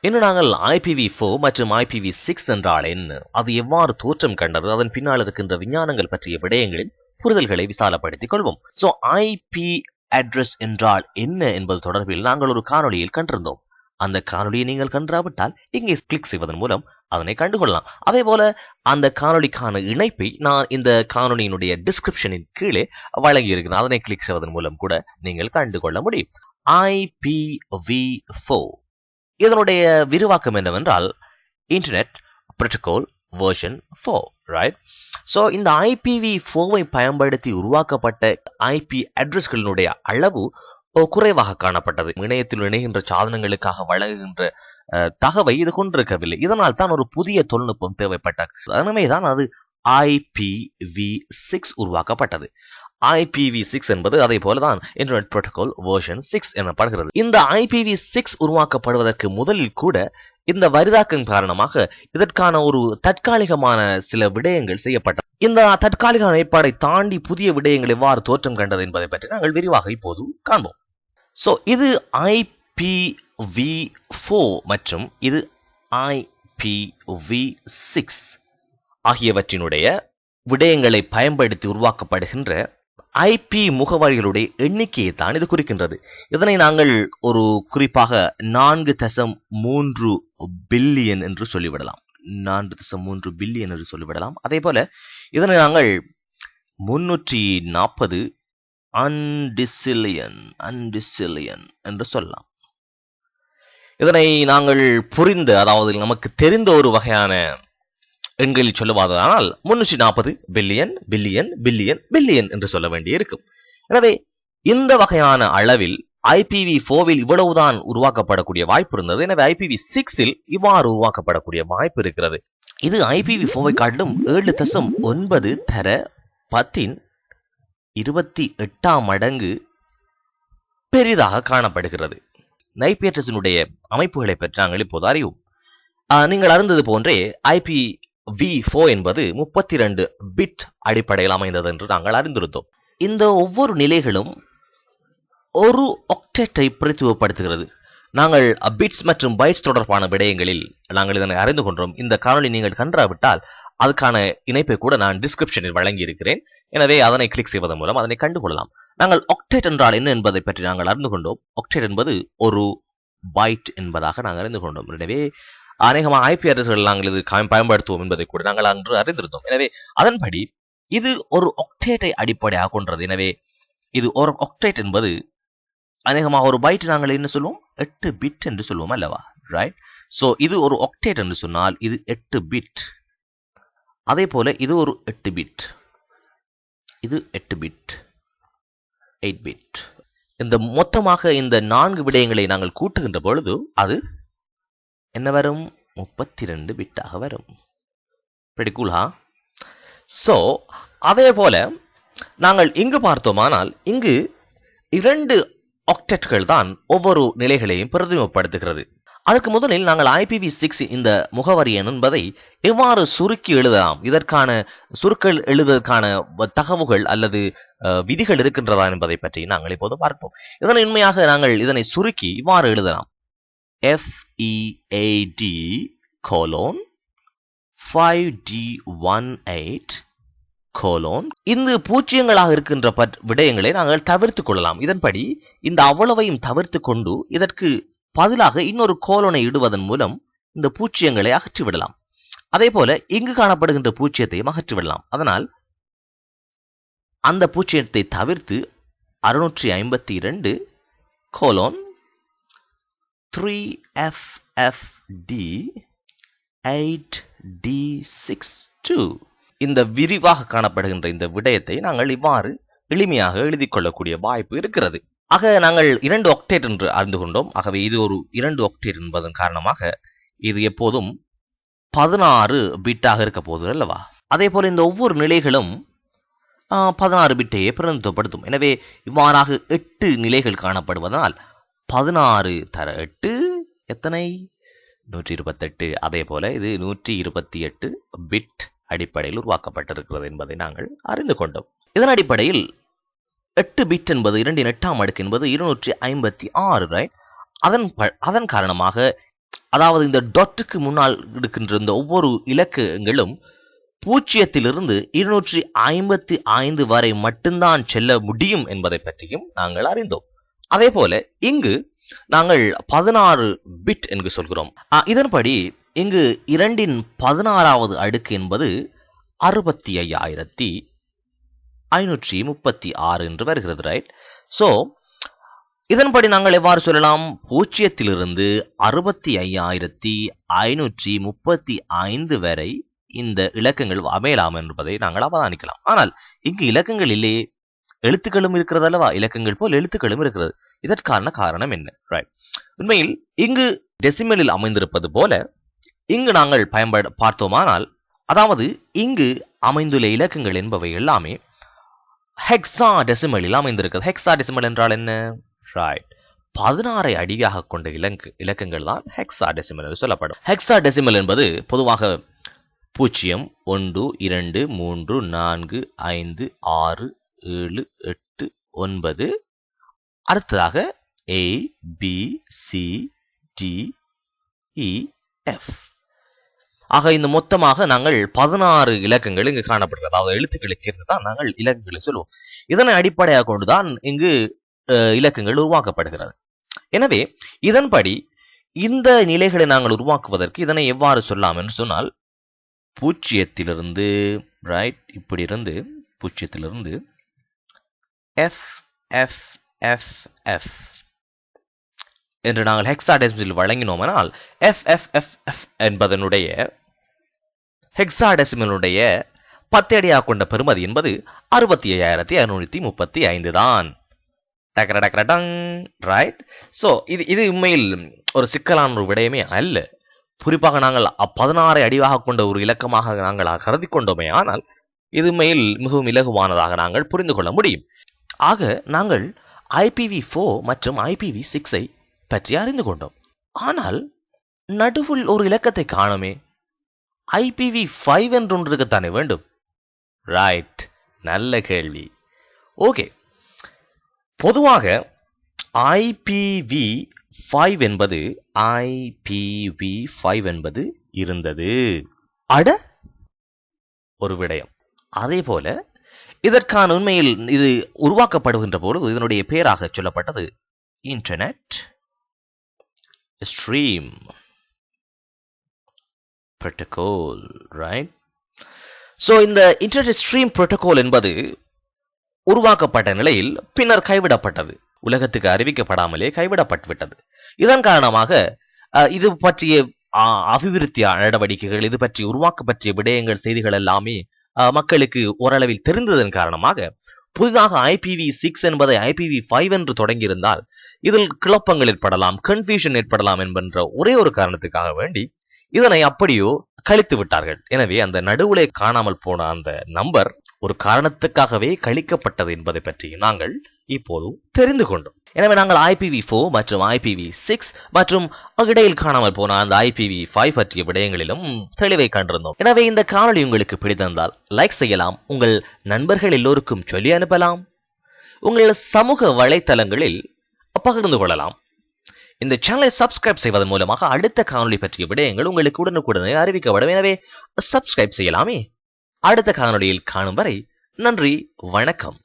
இன்று நாங்கள் IPv4 மற்றும் IPv6 என்றால் என்ன, அது எவ்வாறு தோற்றம் கண்டது, அதன் பின்னால் இருக்கின்ற விஞ்ஞானங்கள் பற்றிய விடயங்களில் புரிதல்களை விசாலப்படுத்திக் கொள்வோம். சோ ஐபி அட்ரஸ் என்றால் என்ன என்பது தொடர்பில் நாங்கள் ஒரு காணொளியில் கண்டிருந்தோம். அந்த காணொளியை நீங்கள் கண்டாவிட்டால் இங்கே கிளிக் செய்வதன் மூலம் அதனை கண்டுகொள்ளலாம். அதே போல அந்த காணொளிக்கான இணைப்பை நான் இந்த காணொளியினுடைய டிஸ்கிரிப்ஷனின் கீழே வழங்கி இருக்கிறேன். அதனை கிளிக் செய்வதன் மூலம் கூட நீங்கள் கண்டுகொள்ள முடியும். IPv4 இதனுடைய விரிவாக்கம் என்னவென்றால் internet protocol version 4, right? So இந்த IPv4 பயன்படுத்தி உருவாக்கப்பட்ட ஐபி அட்ரஸ்களினுடைய அளவு குறைவாக காணப்பட்டது. இணையத்தில் இணைகின்ற சாதனங்களுக்காக வழங்குகின்ற தகவை இது கொண்டிருக்கவில்லை. இதனால் தான் ஒரு புதிய தொழில்நுட்பம் தேவைப்பட்டது. அதனால்தான் அது IPv6 உருவாக்கப்பட்டது. IPv6 என்பது அதே போலதான் இன்டர்நெட் புரோட்டோகால் வெர்ஷன் 6 எனப்படுகிறது. இந்த IPv6 உருவாக்கப்படுவதற்கு முதலில் கூட இந்த வரிதாக்கம் காரணமாக இதற்கான ஒரு தற்காலிகமான சில விடயங்கள் செய்யப்பட்டது. இந்த தற்காலிக ஏற்பாடை தாண்டி புதிய விடயங்கள் எவ்வாறு தோற்றம் கண்டது என்பதை பற்றி நாங்கள் விரிவாக இப்போது காண்போம். சோ இது IPv4 மற்றும் இது IPv6 ஆகியவற்றினுடைய விடயங்களை பயன்படுத்தி உருவாக்கப்படுகின்ற ஐபி முகவரிகளுடைய எண்ணிக்கையை தான் இது குறிக்கின்றது. இதனை நாங்கள் ஒரு குறிப்பாக 4.3 பில்லியன் என்று சொல்லிவிடலாம். 4.3 பில்லியன் என்று சொல்லிவிடலாம். அதே போல இதனை நாங்கள் 340 அன்டிசில்லியன் என்று சொல்லலாம். இதனை நாங்கள் புரிந்த, அதாவது நமக்கு தெரிந்த ஒரு வகையான எண்களில் சொல்லுவதானால் 340 பில்லியன் பில்லியன் பில்லியன் பில்லியன் என்று சொல்ல வேண்டியிருக்கும். எனவே இந்த வகையான அளவில் IPv4 இவ்வளவுதான் உருவாக்கப்படக்கூடிய வாய்ப்பு இருந்தது. எனவே IPv6 இவ்வாறு உருவாக்கப்படக்கூடிய வாய்ப்பு இருக்கிறது. இது IPv4 காட்டிலும் 7.9 தர 1028 மடங்கு பெரிதாக காணப்படுகிறது. ஐபி அட்ரஸினுடைய அமைப்புகளை பற்றி நாங்கள் இப்போது அறிவோம். நீங்கள் அறிந்தது போன்றே IPv4 என்பது 32 பிட் அடிப்படையில் அமைந்தது என்று நாங்கள் அறிந்திருந்தோம். இந்த ஒவ்வொரு நிலைகளும் ஒரு ஆக்டெட்டை பிரதிநிதித்துவப்படுத்துகிறது. நாங்கள் பிட்ஸ் மற்றும் பைட்ஸ் தொடர்பான விடயங்களில் நாங்கள் இதனை அறிந்து கொண்டோம். இந்த காணொளி நீங்கள் கண்டாவிட்டால் அதுக்கான இணைப்பை கூட நான் டிஸ்கிரிப்ஷனில் வழங்கி இருக்கிறேன். எனவே அதனை கிளிக் செய்வதன் மூலம் அதனை கண்டுகொள்ளலாம். நாங்கள் ஆக்டெட் என்றால் என்ன என்பதை பற்றி நாங்கள் அறிந்து கொண்டோம். ஆக்டெட் என்பது ஒரு பைட் என்பதாக நாங்கள் அறிந்து கொண்டோம். எனவே அநேகமாக ஐபி அட்ரஸ்கள் நாங்கள் இது பயன்படுத்துவோம் என்பதை கூட நாங்கள் அன்று அறிந்திருந்தோம். எனவே அதன்படி இது ஒரு ஆக்டேட்டை அடிப்படையாக கொண்டது. எனவே இது ஒரு ஆக்டேட் என்பது அநேகமாக ஒரு பைட் நாங்கள் என்ன சொல்லுவோம், 8 பிட் என்று சொல்லுவோம் அல்லவா, ரைட்? சோ இது ஒரு ஆக்டேட் என்று சொன்னால் இது 8 பிட். அதே போல இது ஒரு 8 பிட், இது 8 பிட், 8 பிட். இந்த மொத்தமாக இந்த 4 விடயங்களை நாங்கள் கூட்டுகின்ற பொழுது அது என்ன வரும், 32 பிட்டாக வரும். pretty cool, huh? சோ அதே போல நாங்கள் இங்கு பார்த்தோமானால் இங்கு 2 ஆக்டெட்கள் தான் ஒவ்வொரு நிலைகளையும் பிரதிநிதித்துவப்படுத்துகிறது. அதற்கு முதலில் நாங்கள் IPv6 இந்த முகவரி எண் என்பதை எவ்வாறு சுருக்கி எழுதலாம், இதற்கான சுருக்கல் எழுதுவதற்கான தகவுகள் அல்லது விதிகள் இருக்கின்றதா என்பதை பற்றி நாங்கள் இப்போது பார்ப்போம். இதனை உண்மையாக நாங்கள் இதனை சுருக்கி இவ்வாறு எழுதலாம். FEAD: 5D18 இந்த பூஜ்ஜியங்களாக இருக்கின்ற விடயங்களை நாங்கள் தவிர்த்துக் கொள்ளலாம். இதன்படி இந்த அவ்வளவையும் தவிர்த்து கொண்டு இதற்கு பதிலாக இன்னொரு கோலோனை இடுவதன் மூலம் இந்த பூஜ்ஜியங்களை அகற்றிவிடலாம். அதே போல இங்கு காணப்படுகின்ற பூஜ்ஜியத்தையும் அகற்றிவிடலாம். அதனால் அந்த பூஜ்ஜியத்தை தவிர்த்து 652.3FFD8D62 இந்த விரிவாக காணப்படுகின்ற இந்த விடயத்தை நாங்கள் இவ்வாறு எளிமையாக எழுதிக் கொள்ளக்கூடிய வாய்ப்பு இருக்கிறது. ஆக நாங்கள் 2 ஆக்டேட் என்று அறிந்து கொண்டோம். ஆகவே இது ஒரு 2 ஆக்டேட் என்பதன் காரணமாக இது எப்போதும் 16 பிட்டாக இருக்க போகுது அல்லவா. அதே போல இந்த ஒவ்வொரு நிலைகளும் 16 பிட்டையே பிரதிநிதித்துவப்படுத்தும். எனவே இவ்வாறாக 8 நிலைகள் காணப்படுவதால் 16 தர 8 எத்தனை, 128. அதே போல இது 128 பிட் அடிப்படையில் உருவாக்கப்பட்டிருக்கிறது என்பதை நாங்கள் அறிந்து கொண்டோம். இதன் அடிப்படையில் 8 பிட் என்பது 2 8 என்பது 256, ரைட்? அதன் காரணமாக அதாவது இந்த டொட்டுக்கு முன்னால் இருக்கின்ற இந்த ஒவ்வொரு இலக்கங்களும் 0 255 வரை மட்டும்தான் செல்ல முடியும் என்பதை பற்றியும் நாங்கள் அறிந்தோம். அதே போல இங்கு நாங்கள் 16 பிட் என்று சொல்கிறோம். இதன்படி இங்கு 2 16வது அடுக்கு என்பது 65,536 என்று வருகிறது, ரைட்? சோ இதன்படி நாங்கள் எவ்வாறு சொல்லலாம்? 0 65,535 வரை இந்த இலக்கங்கள் அமையலாம் என்பதை நாங்கள் அவதானிக்கலாம். ஆனால் இங்கு இலக்கங்கள் இல்லையே, எழுத்துக்களும் இருக்கிறது அல்லவா? இலக்கங்கள் போல் எழுத்துக்களும் இருக்கிறது. இதற்கான காரணம் என்ன? ரைட். உண்மையில் இங்கு டெசிமலில் அமைந்திருப்பது போல இங்கு நாங்கள் பார்த்தோமானால், அதாவது இங்கு அமைந்துள்ள இலக்கங்கள் என்பவை எல்லாமே ஹெக்ஸா டெசிமலில் அமைந்திருக்கிறது. ஹெக்ஸா டெசிமல் என்றால் என்ன? ரைட். 16 அடியாக கொண்ட இலக்கங்கள் தான் ஹெக்ஸா டெசிமல் என்று சொல்லப்படும். ஹெக்ஸா டெசிமல் என்பது பொதுவாக 0 1 2 3 4 5 6 7 8 9 அடுத்ததாக A B C D E F. ஆக இந்த மொத்தமாக நாங்கள் 16 இலக்கங்கள் இங்கு காணப்படுகிறது. அதாவது எழுத்துக்களை சேர்ந்து தான் நாங்கள் இலக்கங்களை சொல்லுவோம். இதனை அடிப்படையாக கொண்டுதான் இங்கு இலக்கங்கள் உருவாக்கப்படுகிறது. எனவே இதன்படி இந்த நிலைகளை நாங்கள் உருவாக்குவதற்கு இதனை எவ்வாறு சொல்லலாம் என்று சொன்னால், 0 ரைட், இப்படி இருந்து 0 F F F F என்று நாங்கள் ஹெக்ஸாடெசிமலில் வழங்கினோமானால் F F F F என்பதனுடைய ஹெக்ஸாடெசிமலுடைய 10 அடியாக கொண்ட பெறுமதி என்பது 65,535 தான். ரைட். சோ இது உண்மையில் ஒரு சிக்கலான ஒரு விடயமே அல்ல. குறிப்பாக நாங்கள் 16 அடியாக கொண்ட ஒரு இலக்கமாக நாங்கள் கருதி கொண்டோமே, ஆனால் இது உண்மையில் மிகவும் இலகுவானதாக நாங்கள் புரிந்து கொள்ள முடியும். ஆக நாங்கள் IPv4 மற்றும் IPv6 பற்றி அறிந்து கொண்டோம். ஆனால் நடுவில் ஒரு இலக்கத்தை காணோமே. IPv5 என்று ஒன்று இருக்கத்தானே வேண்டும். ரைட், நல்ல கேள்வி. ஓகே, பொதுவாக IPv5 என்பது இருந்தது. அட ஒரு விடயம். அதே போல இதற்கான உண்மையில் இது உருவாக்கப்படுகின்ற பொழுது இதனுடைய பெயராக சொல்லப்பட்டது internet stream protocol, right? So இந்த இன்டர்நெட் ஸ்ட்ரீம் புரோட்டோகால் என்பது உருவாக்கப்பட்ட நிலையில் பின்னர் கைவிடப்பட்டது. உலகத்துக்கு அறிவிக்கப்படாமலே கைவிடப்பட்டுவிட்டது. இதன் காரணமாக இது பற்றிய அபிவிருத்தி நடவடிக்கைகள், இது பற்றி உருவாக்க பற்றிய விடயங்கள், செய்திகள் எல்லாமே மக்களுக்கு ஓரளவில் தெரிந்ததன் காரணமாக புதிதாக IPv6 என்பதை IPv5 என்று தொடங்கியிருந்தால் இதில் குழப்பங்கள் ஏற்படலாம், கன்ஃபியூஷன் ஏற்படலாம் என்கின்ற ஒரே ஒரு காரணத்துக்காக வேண்டி இதனை அப்படியோ கழித்து விட்டார்கள். எனவே அந்த நடுவுலே காணாமல் போன அந்த நம்பர் ஒரு காரணத்துக்காகவே கழிக்கப்பட்டது என்பதை பற்றி நாங்கள் இப்போது தெரிந்து கொண்டோம். எனவே நாங்கள் IPv4 மற்றும் IPv6 மற்றும் இடையில் காணாமல் போன அந்த IPv5 பற்றிய விடயங்களிலும் தெளிவை கண்டிருந்தோம். எனவே இந்த காணொளி உங்களுக்கு பிடித்திருந்தால் லைக் செய்யலாம், உங்கள் நண்பர்கள் எல்லோருக்கும் சொல்லி அனுப்பலாம், உங்கள் சமூக வலைத்தளங்களில் பகிர்ந்து கொள்ளலாம். இந்த சேனலை சப்ஸ்கிரைப் செய்வதன் மூலமாக அடுத்த காணொளி பற்றிய விடயங்கள் உங்களுக்கு உடனுக்குடனே அறிவிக்கப்படும். எனவே சப்ஸ்கிரைப் செய்யலாமே. அடுத்த காணொளியில் காணும் வரை நன்றி, வணக்கம்.